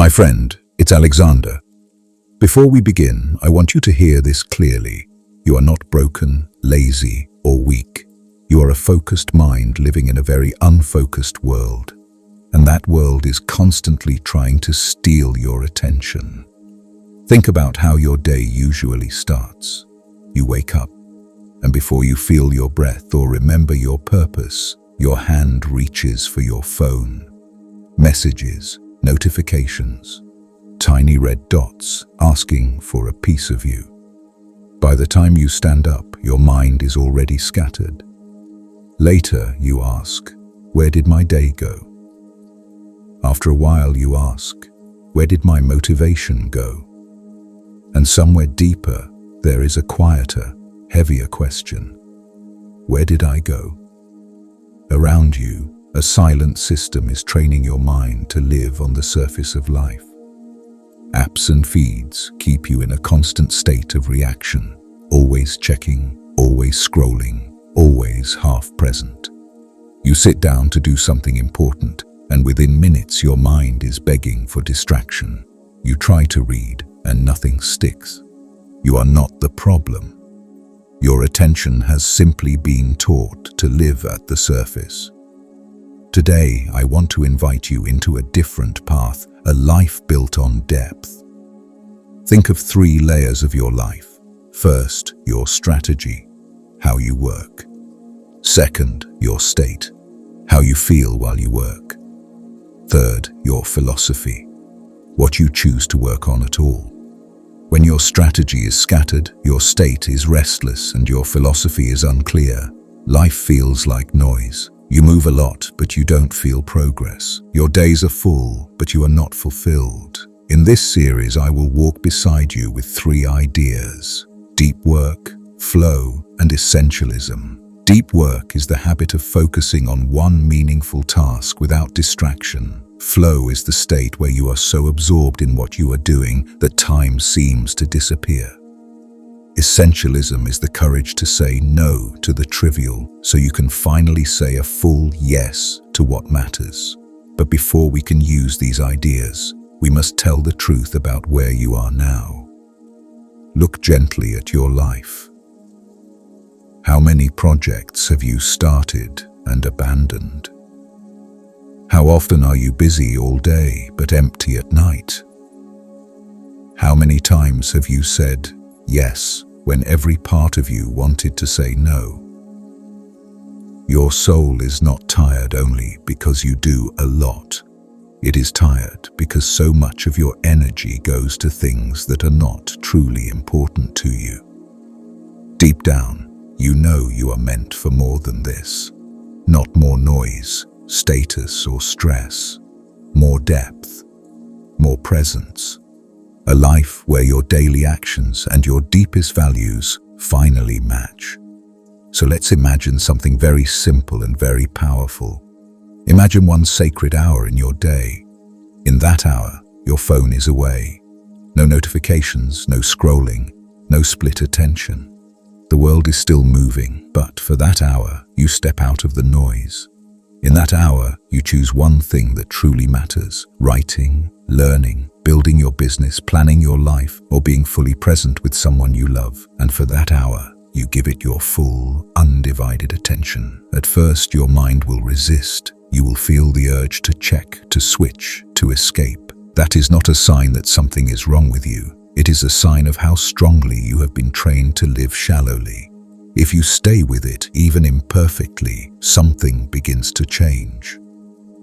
My friend, it's Alexander. Before we begin, I want you to hear this clearly. You are not broken, lazy, or weak. You are a focused mind living in a very unfocused world. And that world is constantly trying to steal your attention. Think about how your day usually starts. You wake up, and before you feel your breath or remember your purpose, your hand reaches for your phone. Messages, notifications, tiny red dots asking for a piece of you. By the time you stand up, your mind is already scattered. Later, you ask, where did my day go? After a while, you ask, where did my motivation go? And somewhere deeper, there is a quieter, heavier question. Where did I go? Around you, a silent system is training your mind to live on the surface of life. Apps and feeds keep you in a constant state of reaction, always checking, always scrolling, always half present. You sit down to do something important, and within minutes your mind is begging for distraction. You try to read, and nothing sticks. You are not the problem. Your attention has simply been taught to live at the surface. Today, I want to invite you into a different path, a life built on depth. Think of 3 layers of your life. First, your strategy, how you work. Second, your state, how you feel while you work. Third, your philosophy, what you choose to work on at all. When your strategy is scattered, your state is restless, and your philosophy is unclear, life feels like noise. You move a lot, but you don't feel progress. Your days are full, but you are not fulfilled. In this series, I will walk beside you with 3 ideas: deep work, flow, and essentialism. Deep work is the habit of focusing on one meaningful task without distraction. Flow is the state where you are so absorbed in what you are doing that time seems to disappear. Essentialism is the courage to say no to the trivial so you can finally say a full yes to what matters. But before we can use these ideas, we must tell the truth about where you are now. Look gently at your life. How many projects have you started and abandoned? How often are you busy all day but empty at night? How many times have you said yes when every part of you wanted to say no? Your soul is not tired only because you do a lot. It is tired because so much of your energy goes to things that are not truly important to you. Deep down, you know you are meant for more than this. Not more noise, status, or stress. More depth, more presence. A life where your daily actions and your deepest values finally match. So let's imagine something very simple and very powerful. Imagine one sacred hour in your day. In that hour, your phone is away. No notifications, no scrolling, no split attention. The world is still moving, but for that hour, you step out of the noise. In that hour, you choose one thing that truly matters: writing, learning, building your business, planning your life, or being fully present with someone you love. And for that hour, you give it your full, undivided attention. At first, your mind will resist. You will feel the urge to check, to switch, to escape. That is not a sign that something is wrong with you. It is a sign of how strongly you have been trained to live shallowly. If you stay with it, even imperfectly, something begins to change.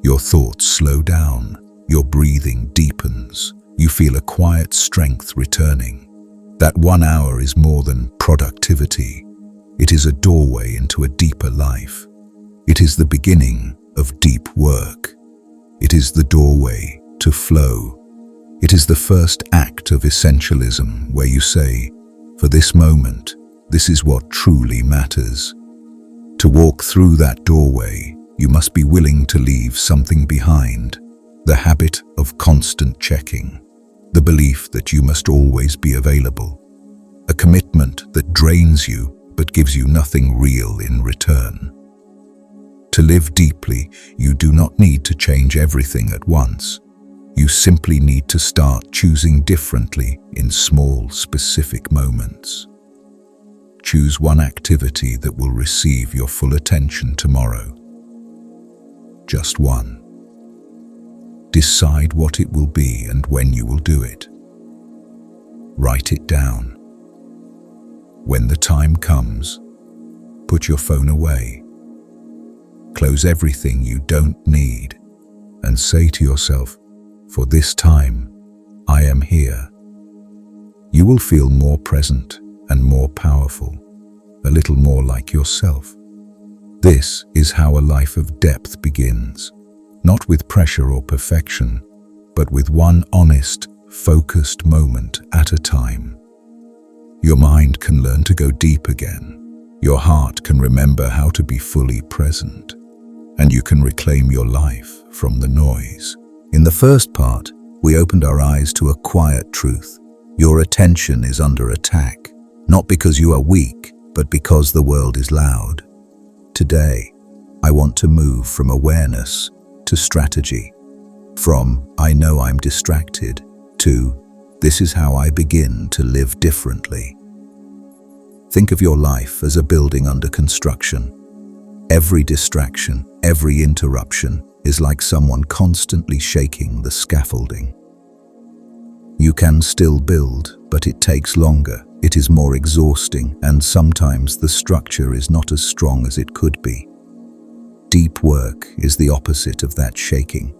Your thoughts slow down, your breathing deepens, you feel a quiet strength returning. That 1 hour is more than productivity. It is a doorway into a deeper life. It is the beginning of deep work. It is the doorway to flow. It is the first act of essentialism where you say, for this moment, this is what truly matters. To walk through that doorway, you must be willing to leave something behind. The habit of constant checking. The belief that you must always be available. A commitment that drains you but gives you nothing real in return. To live deeply, you do not need to change everything at once. You simply need to start choosing differently in small, specific moments. Choose one activity that will receive your full attention tomorrow. Just one. Decide what it will be and when you will do it. Write it down. When the time comes, put your phone away. Close everything you don't need and say to yourself, "For this time, I am here." You will feel more present and more powerful, a little more like yourself. This is how a life of depth begins, not with pressure or perfection, but with one honest, focused moment at a time. Your mind can learn to go deep again. Your heart can remember how to be fully present, and you can reclaim your life from the noise. In the first part, we opened our eyes to a quiet truth. Your attention is under attack, not because you are weak, but because the world is loud. Today, I want to move from awareness to strategy, from "I know I'm distracted" to "This is how I begin to live differently." Think of your life as a building under construction. Every distraction, every interruption is like someone constantly shaking the scaffolding. You can still build, but it takes longer, it is more exhausting, and sometimes the structure is not as strong as it could be. Deep work is the opposite of that shaking.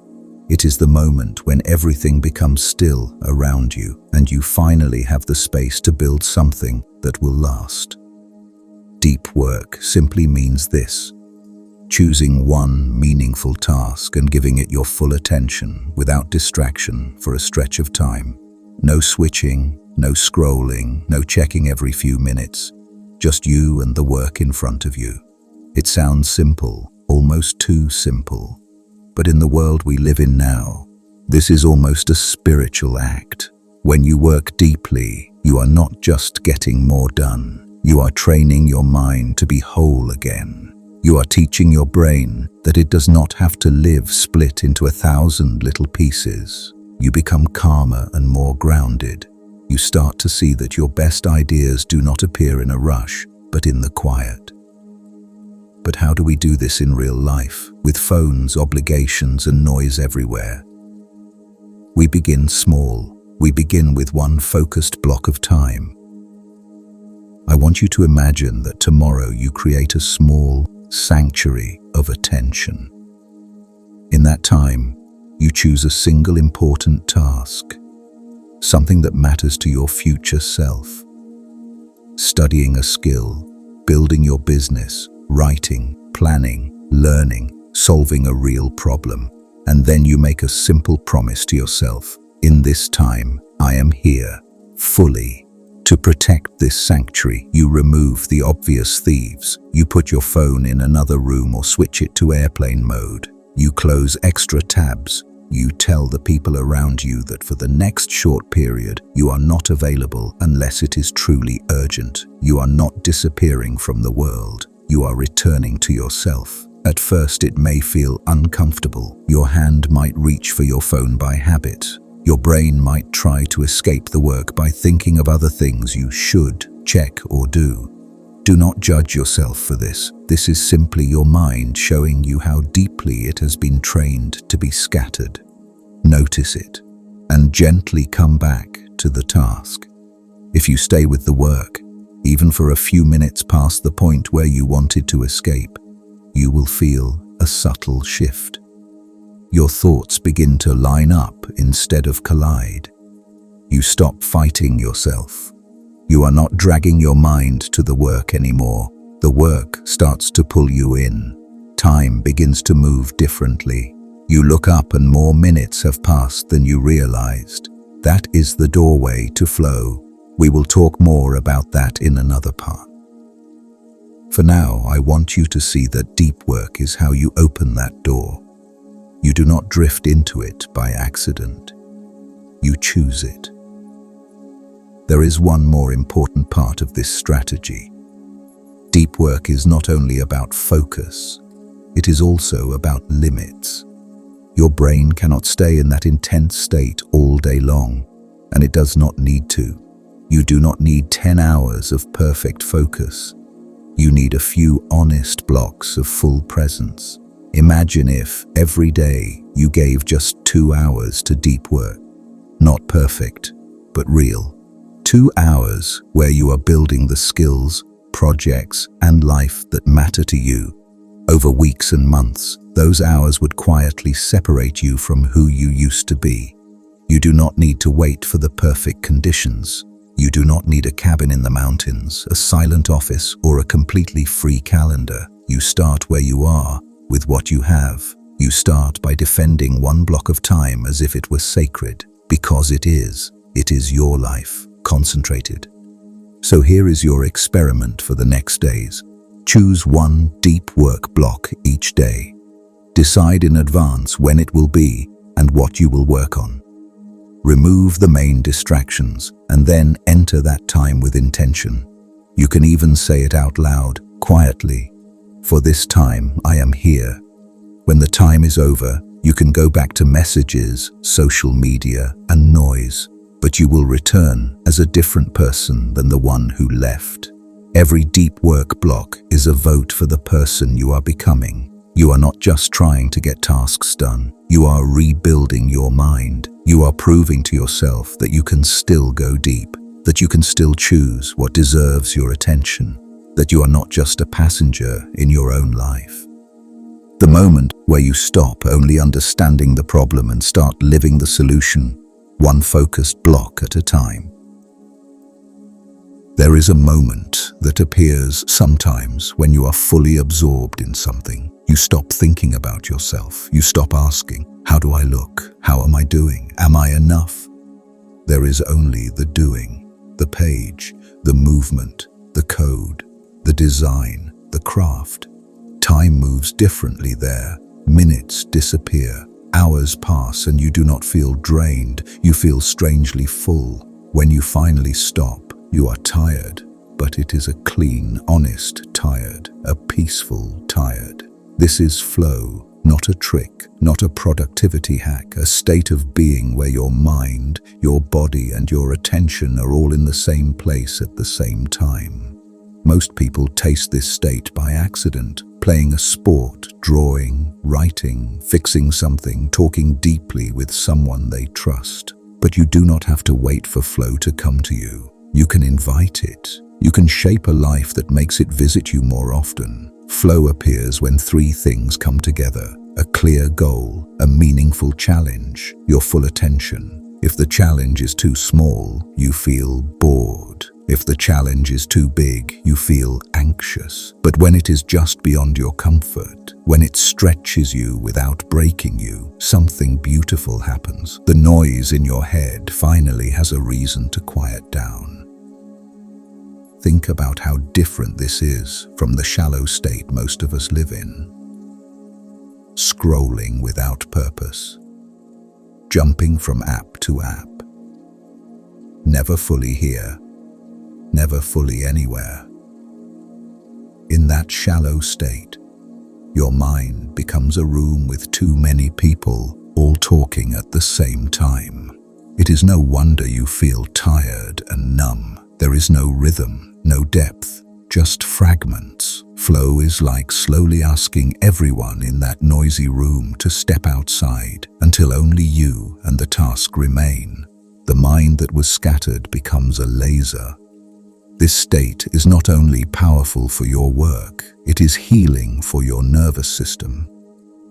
It is the moment when everything becomes still around you and you finally have the space to build something that will last. Deep work simply means this: choosing one meaningful task and giving it your full attention without distraction for a stretch of time. No switching, no scrolling, no checking every few minutes. Just you and the work in front of you. It sounds simple, almost too simple. But in the world we live in now, this is almost a spiritual act. When you work deeply, you are not just getting more done. You are training your mind to be whole again. You are teaching your brain that it does not have to live split into 1,000 little pieces. You become calmer and more grounded. You start to see that your best ideas do not appear in a rush, but in the quiet. But how do we do this in real life, with phones, obligations, and noise everywhere? We begin small. We begin with one focused block of time. I want you to imagine that tomorrow you create a small sanctuary of attention. In that time, you choose a single important task, something that matters to your future self. Studying a skill, building your business, writing, planning, learning, solving a real problem. And then you make a simple promise to yourself: in this time, I am here, fully. To protect this sanctuary, you remove the obvious thieves. You put your phone in another room or switch it to airplane mode. You close extra tabs. You tell the people around you that for the next short period, you are not available unless it is truly urgent. You are not disappearing from the world. You are returning to yourself. At first, it may feel uncomfortable. Your hand might reach for your phone by habit. Your brain might try to escape the work by thinking of other things you should check or do. Do not judge yourself for this. This is simply your mind showing you how deeply it has been trained to be scattered. Notice it and gently come back to the task. If you stay with the work, even for a few minutes past the point where you wanted to escape, you will feel a subtle shift. Your thoughts begin to line up instead of collide. You stop fighting yourself. You are not dragging your mind to the work anymore. The work starts to pull you in. Time begins to move differently. You look up and more minutes have passed than you realized. That is the doorway to flow. We will talk more about that in another part. For now, I want you to see that deep work is how you open that door. You do not drift into it by accident. You choose it. There is one more important part of this strategy. Deep work is not only about focus, it is also about limits. Your brain cannot stay in that intense state all day long, and it does not need to. You do not need 10 hours of perfect focus. You need a few honest blocks of full presence. Imagine if, every day, you gave just 2 hours to deep work. Not perfect, but real. 2 hours where you are building the skills, projects, and life that matter to you. Over weeks and months, those hours would quietly separate you from who you used to be. You do not need to wait for the perfect conditions. You do not need a cabin in the mountains, a silent office, or a completely free calendar. You start where you are, with what you have. You start by defending one block of time as if it were sacred, because it is. It is your life, concentrated. So here is your experiment for the next days. Choose one deep work block each day. Decide in advance when it will be and what you will work on. Remove the main distractions and then enter that time with intention. You can even say it out loud, quietly. For this time, I am here. When the time is over, you can go back to messages, social media, and noise, but you will return as a different person than the one who left. Every deep work block is a vote for the person you are becoming. You are not just trying to get tasks done. You are rebuilding your mind. You are proving to yourself that you can still go deep, that you can still choose what deserves your attention, that you are not just a passenger in your own life. The moment where you stop only understanding the problem and start living the solution, one focused block at a time. There is a moment that appears sometimes when you are fully absorbed in something. You stop thinking about yourself. You stop asking, how do I look? How am I doing? Am I enough? There is only the doing, the page, the movement, the code, the design, the craft. Time moves differently there. Minutes disappear. Hours pass and you do not feel drained. You feel strangely full. When you finally stop, you are tired, but it is a clean, honest tired, a peaceful tired. This is flow, not a trick, not a productivity hack, a state of being where your mind, your body, and your attention are all in the same place at the same time. Most people taste this state by accident, playing a sport, drawing, writing, fixing something, talking deeply with someone they trust. But you do not have to wait for flow to come to you. You can invite it. You can shape a life that makes it visit you more often. Flow appears when 3 things come together: a clear goal, a meaningful challenge, your full attention. If the challenge is too small, you feel bored. If the challenge is too big, you feel anxious. But when it is just beyond your comfort, when it stretches you without breaking you, something beautiful happens. The noise in your head finally has a reason to quiet down. Think about how different this is from the shallow state most of us live in. Scrolling without purpose. Jumping from app to app. Never fully here. Never fully anywhere. In that shallow state, your mind becomes a room with too many people all talking at the same time. It is no wonder you feel tired and numb. There is no rhythm, no depth, just fragments. Flow is like slowly asking everyone in that noisy room to step outside until only you and the task remain. The mind that was scattered becomes a laser. This state is not only powerful for your work, it is healing for your nervous system.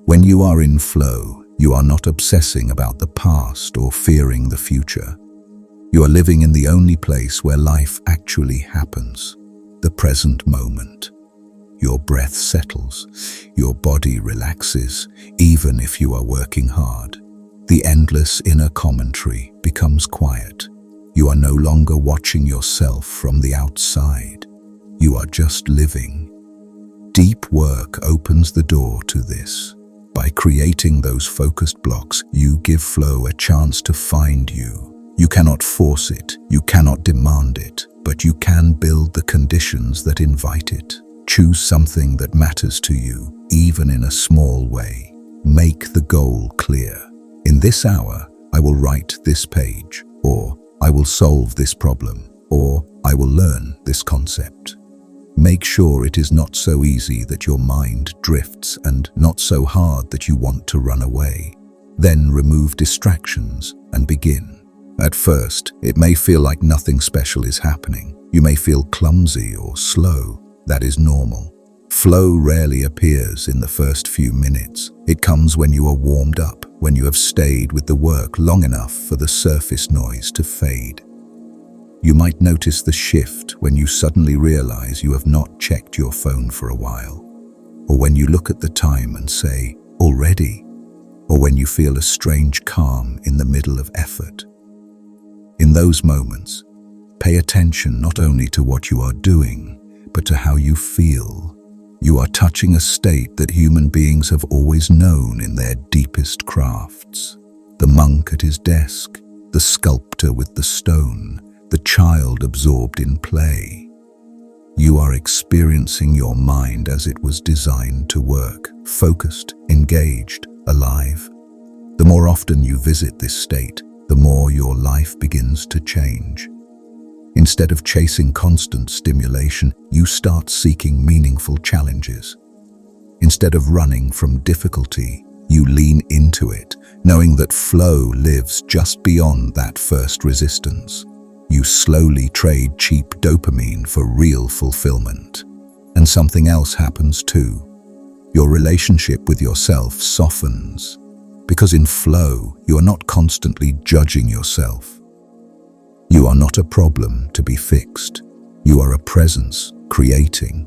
When you are in flow, you are not obsessing about the past or fearing the future. You are living in the only place where life actually happens, the present moment. Your breath settles, your body relaxes, even if you are working hard. The endless inner commentary becomes quiet. You are no longer watching yourself from the outside. You are just living. Deep work opens the door to this. By creating those focused blocks, you give flow a chance to find you. You cannot force it, you cannot demand it, but you can build the conditions that invite it. Choose something that matters to you, even in a small way. Make the goal clear. In this hour, I will write this page, or I will solve this problem, or I will learn this concept. Make sure it is not so easy that your mind drifts and not so hard that you want to run away. Then remove distractions and begin. At first, it may feel like nothing special is happening. You may feel clumsy or slow. That is normal. Flow rarely appears in the first few minutes. It comes when you are warmed up, when you have stayed with the work long enough for the surface noise to fade. You might notice the shift when you suddenly realize you have not checked your phone for a while, or when you look at the time and say, "Already?" or when you feel a strange calm in the middle of effort. In those moments, pay attention not only to what you are doing, but to how you feel. You are touching a state that human beings have always known in their deepest crafts. The monk at his desk, the sculptor with the stone, the child absorbed in play. You are experiencing your mind as it was designed to work, focused, engaged, alive. The more often you visit this state, the more your life begins to change. Instead of chasing constant stimulation, you start seeking meaningful challenges. Instead of running from difficulty, you lean into it, knowing that flow lives just beyond that first resistance. You slowly trade cheap dopamine for real fulfillment. And something else happens too. Your relationship with yourself softens. Because in flow, you are not constantly judging yourself. You are not a problem to be fixed. You are a presence creating.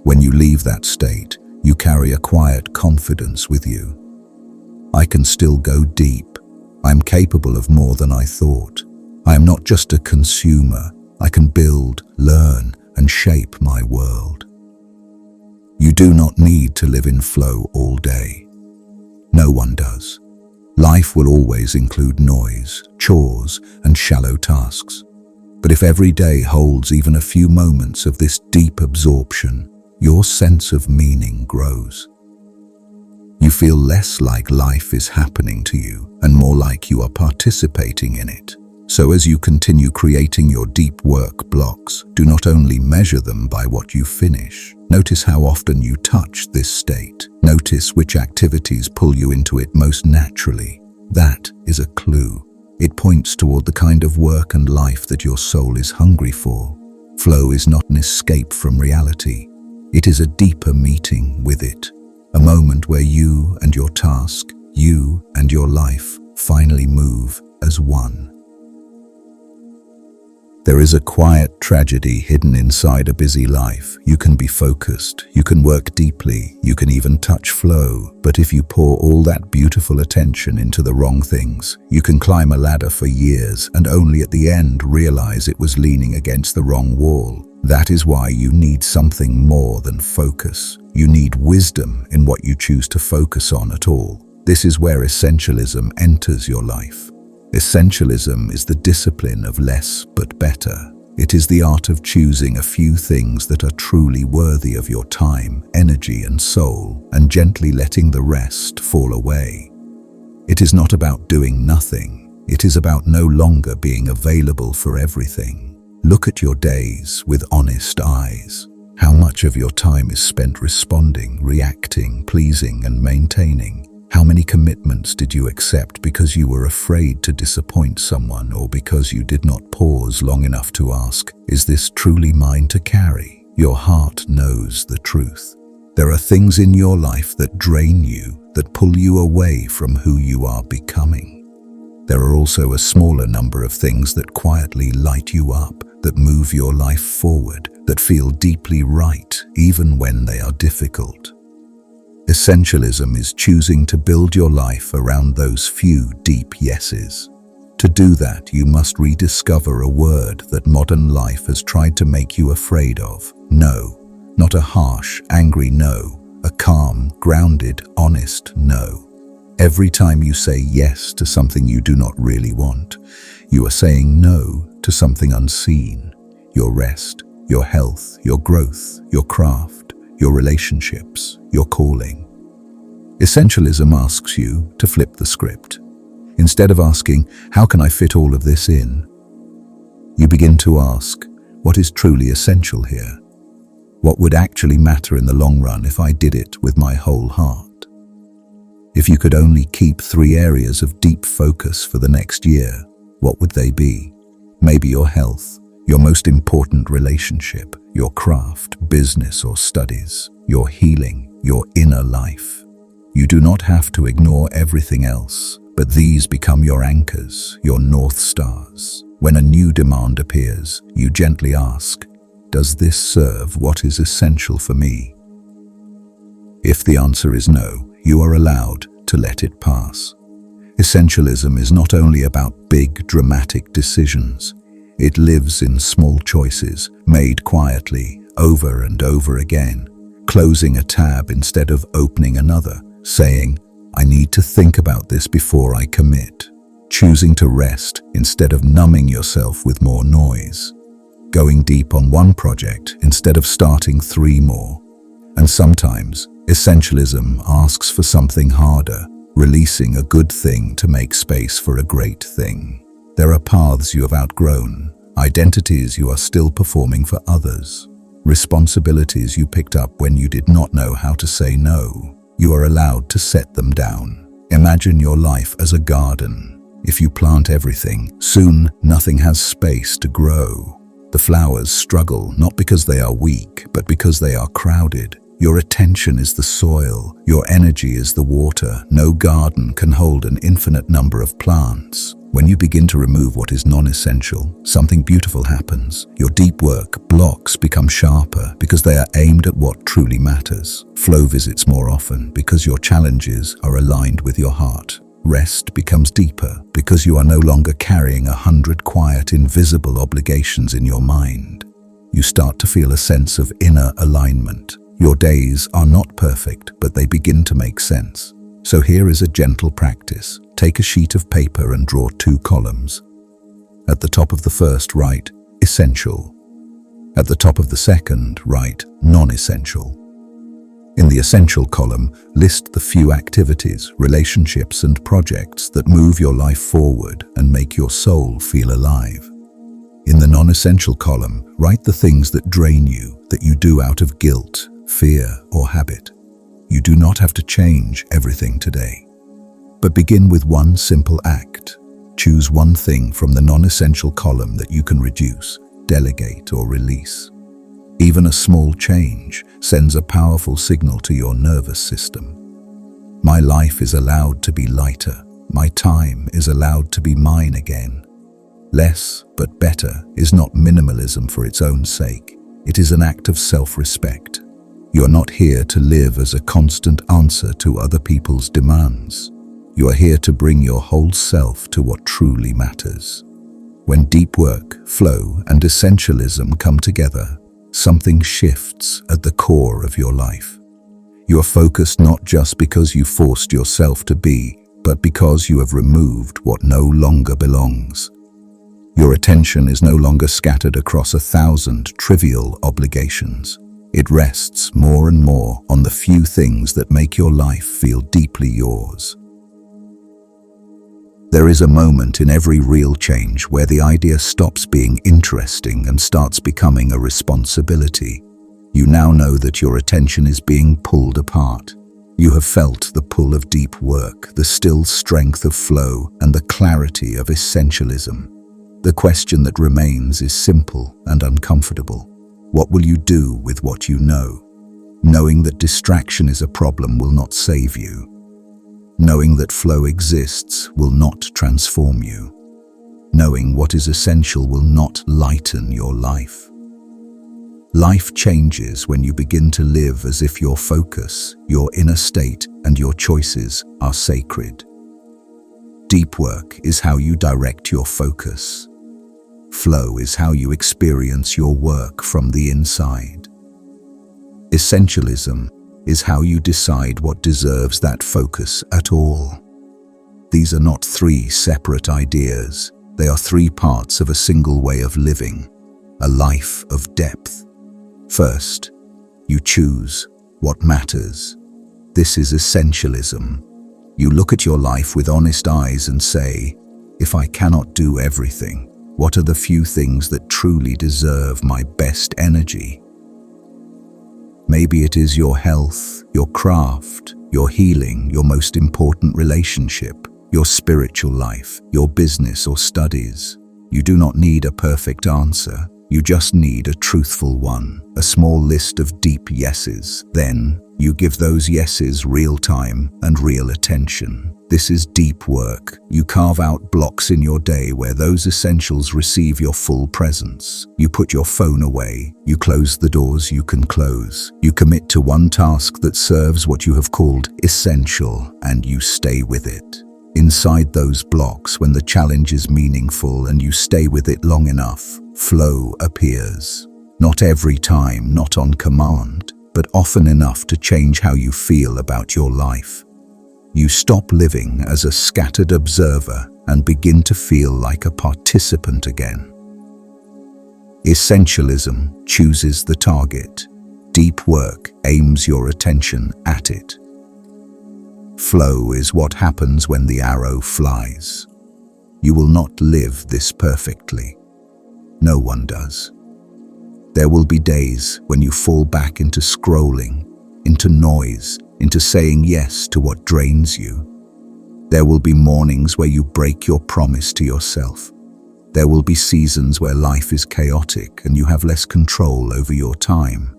When you leave that state, you carry a quiet confidence with you. I can still go deep. I am capable of more than I thought. I am not just a consumer. I can build, learn, and shape my world. You do not need to live in flow all day. No one does. Life will always include noise, chores, and shallow tasks. But if every day holds even a few moments of this deep absorption, your sense of meaning grows. You feel less like life is happening to you and more like you are participating in it. So as you continue creating your deep work blocks, do not only measure them by what you finish. Notice how often you touch this state. Notice which activities pull you into it most naturally. That is a clue. It points toward the kind of work and life that your soul is hungry for. Flow is not an escape from reality. It is a deeper meeting with it. A moment where you and your task, you and your life finally move as one. There is a quiet tragedy hidden inside a busy life. You can be focused, you can work deeply, you can even touch flow, but if you pour all that beautiful attention into the wrong things, you can climb a ladder for years and only at the end realize it was leaning against the wrong wall. That is why you need something more than focus. You need wisdom in what you choose to focus on at all. This is where essentialism enters your life. Essentialism is the discipline of less but better. It is the art of choosing a few things that are truly worthy of your time, energy, and soul, and gently letting the rest fall away. It is not about doing nothing. It is about no longer being available for everything. Look at your days with honest eyes. How much of your time is spent responding, reacting, pleasing, and maintaining? How many commitments did you accept because you were afraid to disappoint someone or because you did not pause long enough to ask, is this truly mine to carry? Your heart knows the truth. There are things in your life that drain you, that pull you away from who you are becoming. There are also a smaller number of things that quietly light you up, that move your life forward, that feel deeply right, even when they are difficult. Essentialism is choosing to build your life around those few deep yeses. To do that, you must rediscover a word that modern life has tried to make you afraid of. No. Not a harsh, angry no. A calm, grounded, honest no. Every time you say yes to something you do not really want, you are saying no to something unseen. Your rest, your health, your growth, your craft, your relationships, your calling. Essentialism asks you to flip the script. Instead of asking, how can I fit all of this in? You begin to ask, what is truly essential here? What would actually matter in the long run if I did it with my whole heart? If you could only keep 3 areas of deep focus for the next year, what would they be? Maybe your health, your most important relationship, your craft, business or studies, your healing, your inner life. You do not have to ignore everything else, but these become your anchors, your North Stars. When a new demand appears, you gently ask, does this serve what is essential for me? If the answer is no, you are allowed to let it pass. Essentialism is not only about big, dramatic decisions. It lives in small choices, made quietly, over and over again, closing a tab instead of opening another, saying, I need to think about this before I commit, choosing to rest instead of numbing yourself with more noise, going deep on one project instead of starting 3 more. And sometimes, essentialism asks for something harder, releasing a good thing to make space for a great thing. There are paths you have outgrown, identities you are still performing for others, responsibilities you picked up when you did not know how to say no. You are allowed to set them down. Imagine your life as a garden. If you plant everything, soon nothing has space to grow. The flowers struggle not because they are weak, but because they are crowded. Your attention is the soil, your energy is the water. No garden can hold an infinite number of plants. When you begin to remove what is non-essential, something beautiful happens. Your deep work blocks become sharper because they are aimed at what truly matters. Flow visits more often because your challenges are aligned with your heart. Rest becomes deeper because you are no longer carrying 100 quiet, invisible obligations in your mind. You start to feel a sense of inner alignment. Your days are not perfect, but they begin to make sense. So here is a gentle practice. Take a sheet of paper and draw 2 columns. At the top of the first, write essential. At the top of the second, write non-essential. In the essential column, list the few activities, relationships and projects that move your life forward and make your soul feel alive. In the non-essential column, write the things that drain you, that you do out of guilt, fear or habit. You do not have to change everything today. But begin with one simple act. Choose one thing from the non-essential column that you can reduce, delegate or release. Even a small change sends a powerful signal to your nervous system. My life is allowed to be lighter. My time is allowed to be mine again. Less but better is not minimalism for its own sake. It is an act of self-respect. You are not here to live as a constant answer to other people's demands. You are here to bring your whole self to what truly matters. When deep work, flow, and essentialism come together, something shifts at the core of your life. You are focused not just because you forced yourself to be, but because you have removed what no longer belongs. Your attention is no longer scattered across 1,000 trivial obligations. It rests more and more on the few things that make your life feel deeply yours. There is a moment in every real change where the idea stops being interesting and starts becoming a responsibility. You now know that your attention is being pulled apart. You have felt the pull of deep work, the still strength of flow, and the clarity of essentialism. The question that remains is simple and uncomfortable. What will you do with what you know? Knowing that distraction is a problem will not save you. Knowing that flow exists will not transform you. Knowing what is essential will not lighten your life. Life changes when you begin to live as if your focus, your inner state, and your choices are sacred. Deep work is how you direct your focus. Flow is how you experience your work from the inside. Essentialism is how you decide what deserves that focus at all. These are not 3 separate ideas. They are 3 parts of a single way of living, a life of depth. First, you choose what matters. This is essentialism. You look at your life with honest eyes and say, if I cannot do everything, what are the few things that truly deserve my best energy? Maybe it is your health, your craft, your healing, your most important relationship, your spiritual life, your business or studies. You do not need a perfect answer. You just need a truthful one, a small list of deep yeses. Then you give those yeses real time and real attention. This is deep work. You carve out blocks in your day where those essentials receive your full presence. You put your phone away. You close the doors you can close. You commit to one task that serves what you have called essential, and you stay with it. Inside those blocks, when the challenge is meaningful and you stay with it long enough, flow appears. Not every time, not on command, but often enough to change how you feel about your life. You stop living as a scattered observer and begin to feel like a participant again. Essentialism chooses the target. Deep work aims your attention at it. Flow is what happens when the arrow flies. You will not live this perfectly. No one does. There will be days when you fall back into scrolling, into noise, into saying yes to what drains you. There will be mornings where you break your promise to yourself. There will be seasons where life is chaotic and you have less control over your time.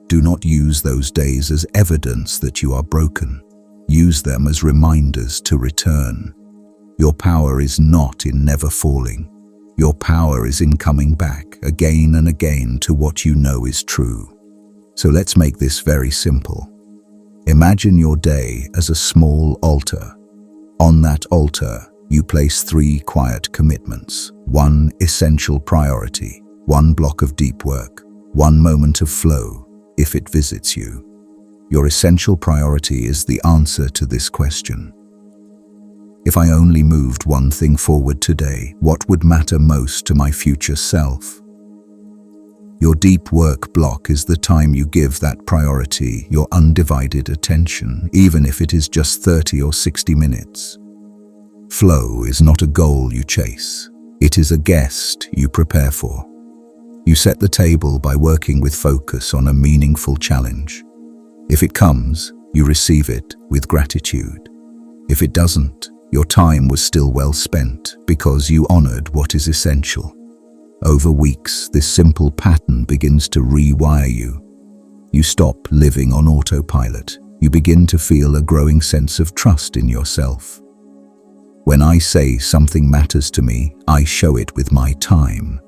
Do not use those days as evidence that you are broken. Use them as reminders to return. Your power is not in never falling. Your power is in coming back again and again to what you know is true. So let's make this very simple. Imagine your day as a small altar. On that altar, you place 3 quiet commitments, 1 essential priority, 1 block of deep work, 1 moment of flow, if it visits you. Your essential priority is the answer to this question. If I only moved 1 thing forward today, what would matter most to my future self? Your deep work block is the time you give that priority your undivided attention, even if it is just 30 or 60 minutes. Flow is not a goal you chase. It is a guest you prepare for. You set the table by working with focus on a meaningful challenge. If it comes, you receive it with gratitude. If it doesn't, your time was still well spent because you honored what is essential. Over weeks, this simple pattern begins to rewire you. You stop living on autopilot. You begin to feel a growing sense of trust in yourself. When I say something matters to me, I show it with my time.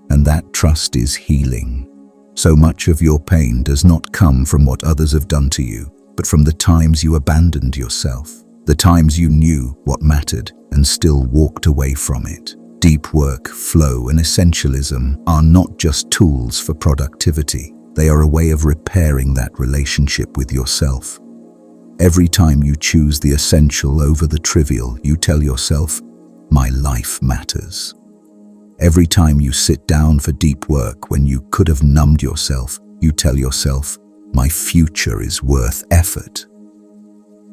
And that trust is healing. So much of your pain does not come from what others have done to you, but from the times you abandoned yourself, the times you knew what mattered and still walked away from it. Deep work, flow, and essentialism are not just tools for productivity. They are a way of repairing that relationship with yourself. Every time you choose the essential over the trivial, you tell yourself, my life matters. Every time you sit down for deep work when you could have numbed yourself, you tell yourself, my future is worth effort.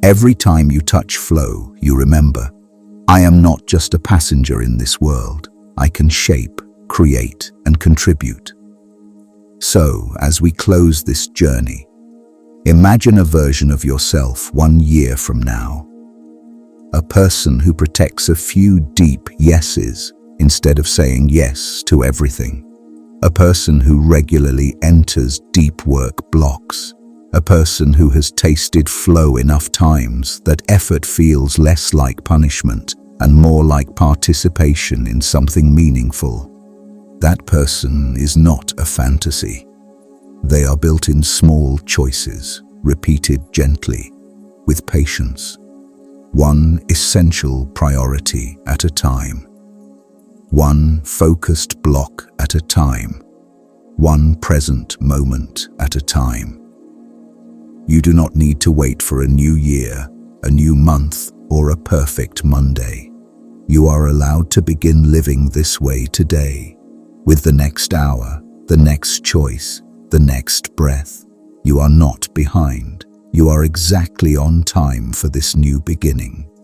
Every time you touch flow, you remember, I am not just a passenger in this world. I can shape, create, and contribute. So, as we close this journey, imagine a version of yourself 1 year from now. A person who protects a few deep yeses instead of saying yes to everything. A person who regularly enters deep work blocks. A person who has tasted flow enough times that effort feels less like punishment and more like participation in something meaningful. That person is not a fantasy. They are built in small choices, repeated gently, with patience. 1 essential priority at a time. 1 focused block at a time. 1 present moment at a time. You do not need to wait for a new year, a new month, or a perfect Monday. You are allowed to begin living this way today, with the next hour, the next choice, the next breath. You are not behind. You are exactly on time for this new beginning.